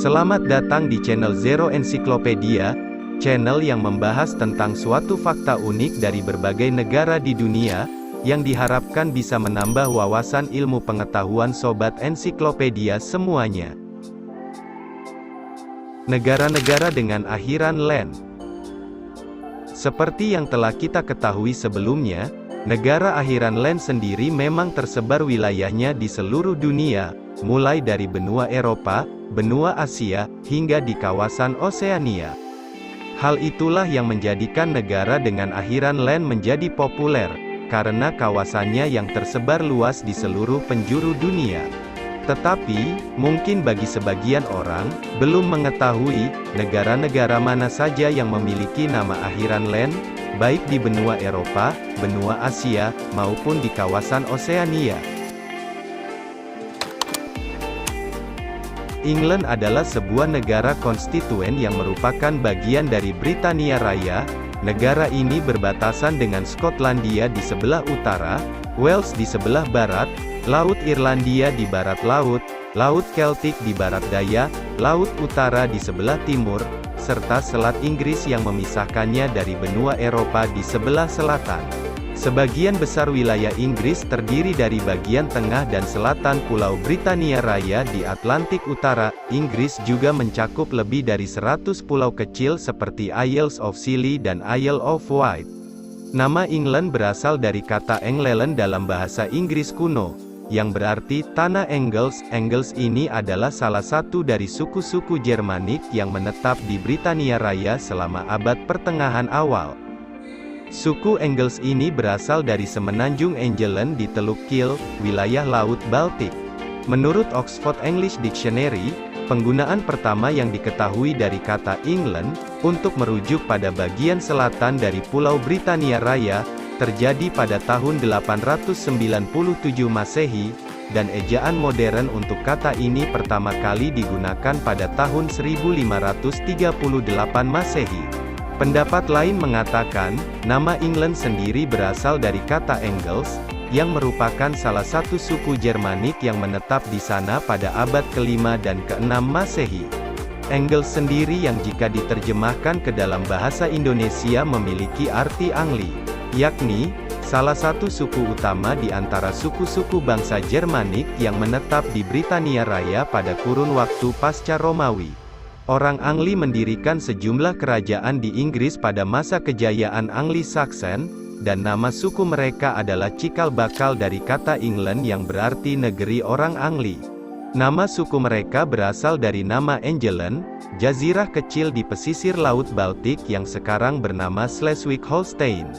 Selamat datang di channel Zero Encyclopedia, channel yang membahas tentang suatu fakta unik dari berbagai negara di dunia, yang diharapkan bisa menambah wawasan ilmu pengetahuan sobat ensiklopedia semuanya. Negara-negara dengan akhiran land. Seperti yang telah kita ketahui sebelumnya, negara akhiran land sendiri memang tersebar wilayahnya di seluruh dunia, mulai dari benua Eropa, benua Asia, hingga di kawasan Oseania. Hal itulah yang menjadikan negara dengan akhiran land menjadi populer, karena kawasannya yang tersebar luas di seluruh penjuru dunia. Tetapi, mungkin bagi sebagian orang, belum mengetahui, negara-negara mana saja yang memiliki nama akhiran land, baik di benua Eropa, benua Asia, maupun di kawasan Oseania. England adalah sebuah negara konstituen yang merupakan bagian dari Britania Raya. Negara ini berbatasan dengan Skotlandia di sebelah utara, Wales di sebelah barat, Laut Irlandia di barat laut, Laut Celtic di barat daya, Laut Utara di sebelah timur, serta Selat Inggris yang memisahkannya dari benua Eropa di sebelah selatan. Sebagian besar wilayah Inggris terdiri dari bagian tengah dan selatan Pulau Britania Raya di Atlantik Utara. Inggris juga mencakup lebih dari 100 pulau kecil seperti Isles of Scilly dan Isle of Wight. Nama England berasal dari kata England dalam bahasa Inggris kuno, yang berarti tanah Engles. Engles ini adalah salah satu dari suku-suku Jermanik yang menetap di Britania Raya selama abad pertengahan awal. Suku Engles ini berasal dari semenanjung England di Teluk Kiel, wilayah Laut Baltik. Menurut Oxford English Dictionary, penggunaan pertama yang diketahui dari kata England, untuk merujuk pada bagian selatan dari Pulau Britania Raya, terjadi pada tahun 897 Masehi, dan ejaan modern untuk kata ini pertama kali digunakan pada tahun 1538 Masehi. Pendapat lain mengatakan, nama England sendiri berasal dari kata Engels, yang merupakan salah satu suku Jermanik yang menetap di sana pada abad ke-5 dan ke-6 Masehi. Engels sendiri yang jika diterjemahkan ke dalam bahasa Indonesia memiliki arti Angli, yakni, salah satu suku utama di antara suku-suku bangsa Jermanik yang menetap di Britania Raya pada kurun waktu pasca Romawi. Orang Angli mendirikan sejumlah kerajaan di Inggris pada masa kejayaan Angli-Saxon, dan nama suku mereka adalah cikal bakal dari kata England yang berarti negeri orang Angli. Nama suku mereka berasal dari nama Engelen, jazirah kecil di pesisir Laut Baltik yang sekarang bernama Schleswig-Holstein.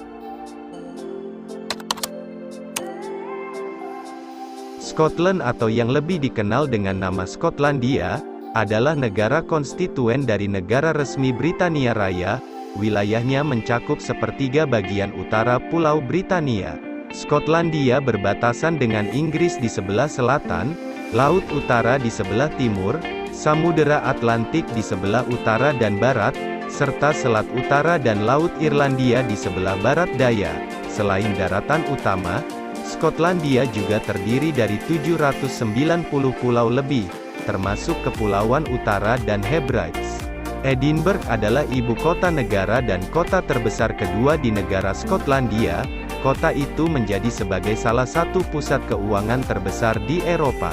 Scotland atau yang lebih dikenal dengan nama Skotlandia, adalah negara konstituen dari negara resmi Britania Raya. Wilayahnya mencakup sepertiga bagian utara Pulau Britania. Skotlandia berbatasan dengan Inggris di sebelah selatan, Laut Utara di sebelah timur, Samudera Atlantik di sebelah utara dan barat, serta Selat Utara dan Laut Irlandia di sebelah barat daya. Selain daratan utama, Skotlandia juga terdiri dari 790 pulau lebih, termasuk Kepulauan Utara dan Hebrides. Edinburgh adalah ibu kota negara dan kota terbesar kedua di negara Skotlandia. Kota itu menjadi sebagai salah satu pusat keuangan terbesar di Eropa.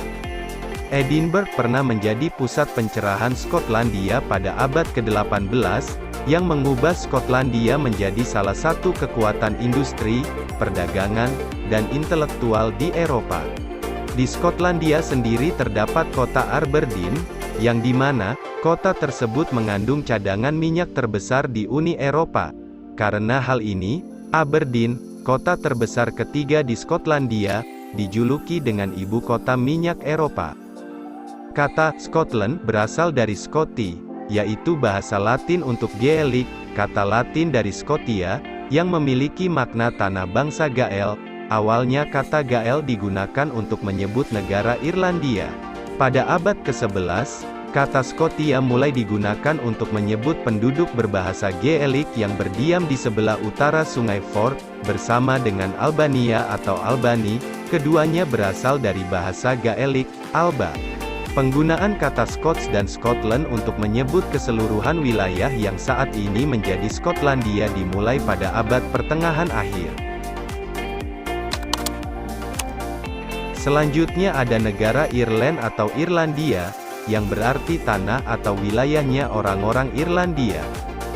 Edinburgh pernah menjadi pusat pencerahan Skotlandia pada abad ke-18, yang mengubah Skotlandia menjadi salah satu kekuatan industri, perdagangan, dan intelektual di Eropa. Di Skotlandia sendiri terdapat kota Aberdeen, yang dimana, kota tersebut mengandung cadangan minyak terbesar di Uni Eropa. Karena hal ini, Aberdeen, kota terbesar ketiga di Skotlandia, dijuluki dengan ibu kota minyak Eropa. Kata Scotland berasal dari Skoti, yaitu bahasa Latin untuk Gaelic, kata Latin dari Scotia, yang memiliki makna tanah bangsa Gael. Awalnya kata Gael digunakan untuk menyebut negara Irlandia. Pada abad ke-11, kata Scotia mulai digunakan untuk menyebut penduduk berbahasa Gaelic yang berdiam di sebelah utara Sungai Forth, bersama dengan Albania atau Albani, keduanya berasal dari bahasa Gaelic, Alba. Penggunaan kata Scots dan Scotland untuk menyebut keseluruhan wilayah yang saat ini menjadi Skotlandia dimulai pada abad pertengahan akhir. Selanjutnya ada negara Ireland atau Irlandia, yang berarti tanah atau wilayahnya orang-orang Irlandia.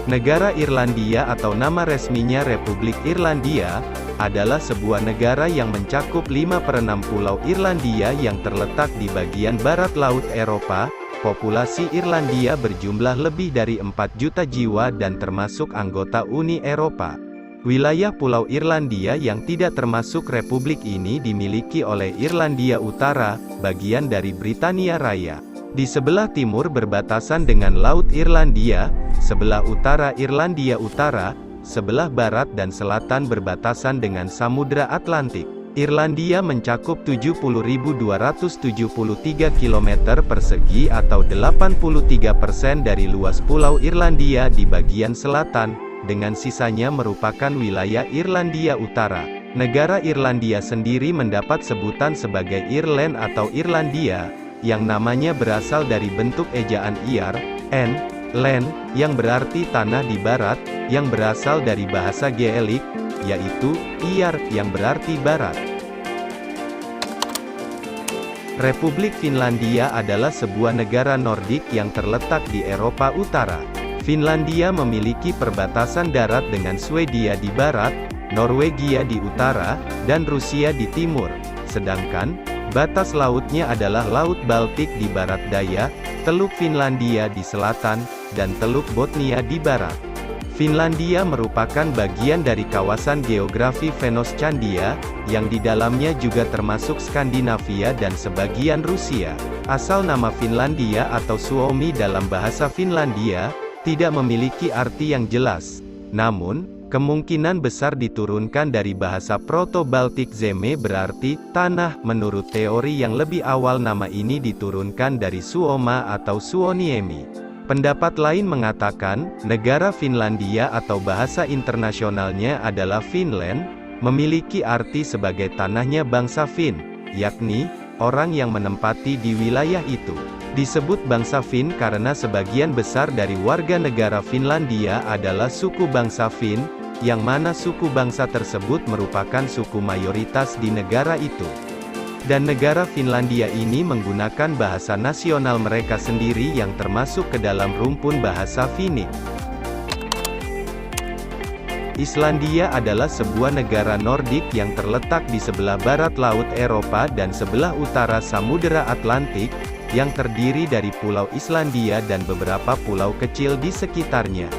Negara Irlandia atau nama resminya Republik Irlandia, adalah sebuah negara yang mencakup 5/6 pulau Irlandia yang terletak di bagian barat Laut Eropa. Populasi Irlandia berjumlah lebih dari 4 juta jiwa dan termasuk anggota Uni Eropa. Wilayah Pulau Irlandia yang tidak termasuk republik ini dimiliki oleh Irlandia Utara, bagian dari Britania Raya. Di sebelah timur berbatasan dengan Laut Irlandia, sebelah utara Irlandia Utara, sebelah barat dan selatan berbatasan dengan Samudra Atlantik. Irlandia mencakup 70.273 km persegi atau 83% dari luas Pulau Irlandia di bagian selatan, dengan sisanya merupakan wilayah Irlandia Utara. Negara Irlandia sendiri mendapat sebutan sebagai Ireland atau Irlandia, yang namanya berasal dari bentuk ejaan IR, N, land, yang berarti tanah di barat, yang berasal dari bahasa Gaelik, yaitu IR, yang berarti barat. Republik Finlandia adalah sebuah negara Nordik yang terletak di Eropa Utara. Finlandia memiliki perbatasan darat dengan Swedia di barat, Norwegia di utara, dan Rusia di timur. Sedangkan, batas lautnya adalah Laut Baltik di barat daya, Teluk Finlandia di selatan, dan Teluk Botnia di barat. Finlandia merupakan bagian dari kawasan geografi Fennoscandia, yang di dalamnya juga termasuk Skandinavia dan sebagian Rusia. Asal nama Finlandia atau Suomi dalam bahasa Finlandia, tidak memiliki arti yang jelas. Namun, kemungkinan besar diturunkan dari bahasa Proto-Baltik zeme berarti tanah. Menurut teori yang lebih awal nama ini diturunkan dari Suoma atau Suoniemi. Pendapat lain mengatakan, negara Finlandia atau bahasa internasionalnya adalah Finland, memiliki arti sebagai tanahnya bangsa Fin, yakni, orang yang menempati di wilayah itu. Disebut bangsa Fin karena sebagian besar dari warga negara Finlandia adalah suku bangsa Fin, yang mana suku bangsa tersebut merupakan suku mayoritas di negara itu. Dan negara Finlandia ini menggunakan bahasa nasional mereka sendiri yang termasuk ke dalam rumpun bahasa Finnic. Islandia adalah sebuah negara Nordik yang terletak di sebelah barat Laut Eropa dan sebelah utara Samudera Atlantik, yang terdiri dari Pulau Islandia dan beberapa pulau kecil di sekitarnya.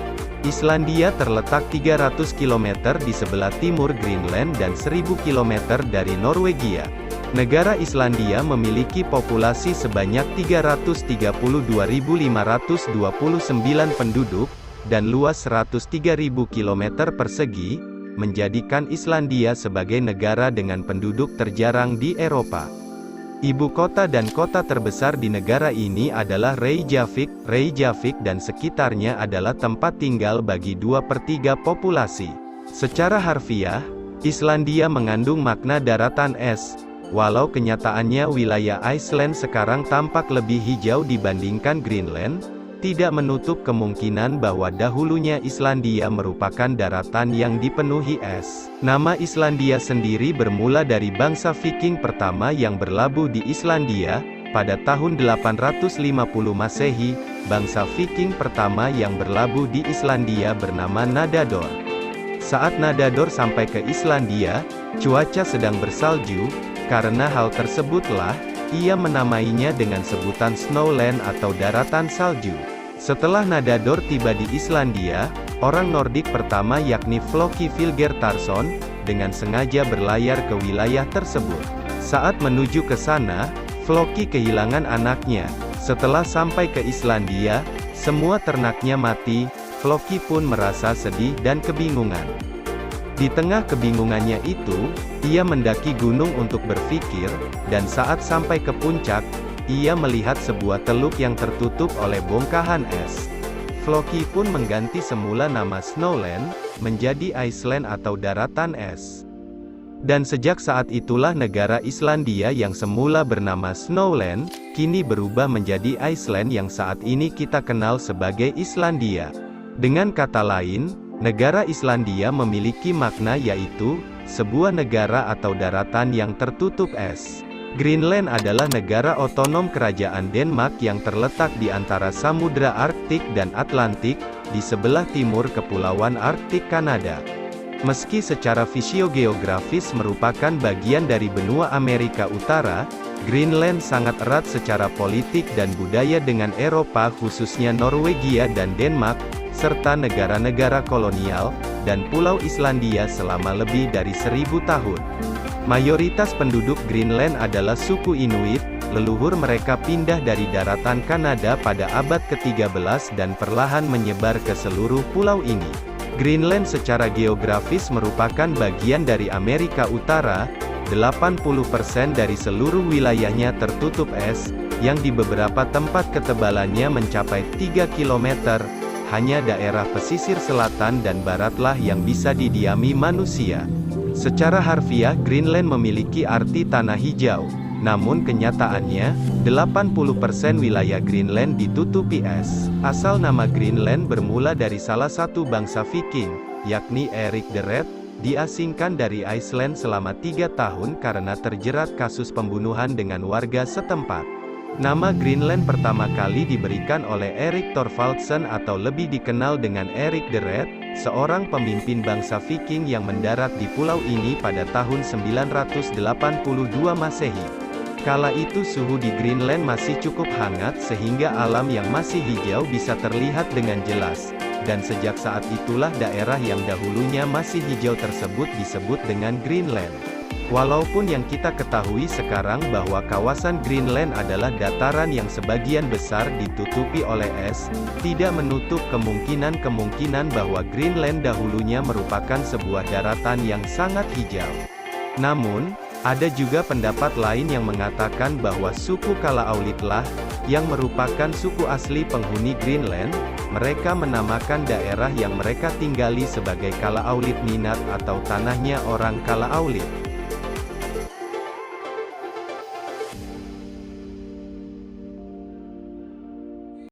Islandia terletak 300 km di sebelah timur Greenland dan 1000 km dari Norwegia. Negara Islandia memiliki populasi sebanyak 332.529 penduduk, dan luas 103.000 km persegi, menjadikan Islandia sebagai negara dengan penduduk terjarang di Eropa. Ibu kota dan kota terbesar di negara ini adalah Reykjavik. Reykjavik dan sekitarnya adalah tempat tinggal bagi 2/3 populasi. Secara harfiah, Islandia mengandung makna daratan es. Walau kenyataannya wilayah Iceland sekarang tampak lebih hijau dibandingkan Greenland, tidak menutup kemungkinan bahwa dahulunya Islandia merupakan daratan yang dipenuhi es. Nama Islandia sendiri bermula dari bangsa Viking pertama yang berlabuh di Islandia. Pada tahun 850 Masehi, bangsa Viking pertama yang berlabuh di Islandia bernama Nadador. Saat Nadador sampai ke Islandia, cuaca sedang bersalju. Karena hal tersebutlah, ia menamainya dengan sebutan Snowland atau daratan salju. Setelah Nadador tiba di Islandia, orang Nordik pertama yakni Floki Vilgertarsson, dengan sengaja berlayar ke wilayah tersebut. Saat menuju ke sana, Floki kehilangan anaknya. Setelah sampai ke Islandia, semua ternaknya mati. Floki pun merasa sedih dan kebingungan. Di tengah kebingungannya itu, ia mendaki gunung untuk berpikir, dan saat sampai ke puncak, ia melihat sebuah teluk yang tertutup oleh bongkahan es. Floki pun mengganti semula nama Snowland, menjadi Iceland atau daratan es. Dan sejak saat itulah negara Islandia yang semula bernama Snowland, kini berubah menjadi Iceland yang saat ini kita kenal sebagai Islandia. Dengan kata lain, negara Islandia memiliki makna yaitu, sebuah negara atau daratan yang tertutup es. Greenland adalah negara otonom kerajaan Denmark yang terletak di antara Samudra Arktik dan Atlantik, di sebelah timur Kepulauan Arktik Kanada. Meski secara fisiogeografis merupakan bagian dari benua Amerika Utara, Greenland sangat erat secara politik dan budaya dengan Eropa khususnya Norwegia dan Denmark, serta negara-negara kolonial, dan Pulau Islandia selama lebih dari 1000 tahun. Mayoritas penduduk Greenland adalah suku Inuit, leluhur mereka pindah dari daratan Kanada pada abad ke-13 dan perlahan menyebar ke seluruh pulau ini. Greenland secara geografis merupakan bagian dari Amerika Utara, 80% dari seluruh wilayahnya tertutup es, yang di beberapa tempat ketebalannya mencapai 3 km, hanya daerah pesisir selatan dan baratlah yang bisa didiami manusia. Secara harfiah Greenland memiliki arti tanah hijau, namun kenyataannya, 80% wilayah Greenland ditutupi es. Asal nama Greenland bermula dari salah satu bangsa Viking, yakni Erik the Red, diasingkan dari Iceland selama 3 tahun karena terjerat kasus pembunuhan dengan warga setempat. Nama Greenland pertama kali diberikan oleh Erik Thorvaldsen atau lebih dikenal dengan Erik the Red, seorang pemimpin bangsa Viking yang mendarat di pulau ini pada tahun 982 Masehi. Kala itu suhu di Greenland masih cukup hangat sehingga alam yang masih hijau bisa terlihat dengan jelas, dan sejak saat itulah daerah yang dahulunya masih hijau tersebut disebut dengan Greenland. Walaupun yang kita ketahui sekarang bahwa kawasan Greenland adalah dataran yang sebagian besar ditutupi oleh es, tidak menutup kemungkinan bahwa Greenland dahulunya merupakan sebuah daratan yang sangat hijau. Namun, ada juga pendapat lain yang mengatakan bahwa suku Kalaallit-lah, yang merupakan suku asli penghuni Greenland, mereka menamakan daerah yang mereka tinggali sebagai Kalaallit Ninat atau tanahnya orang Kalaallit.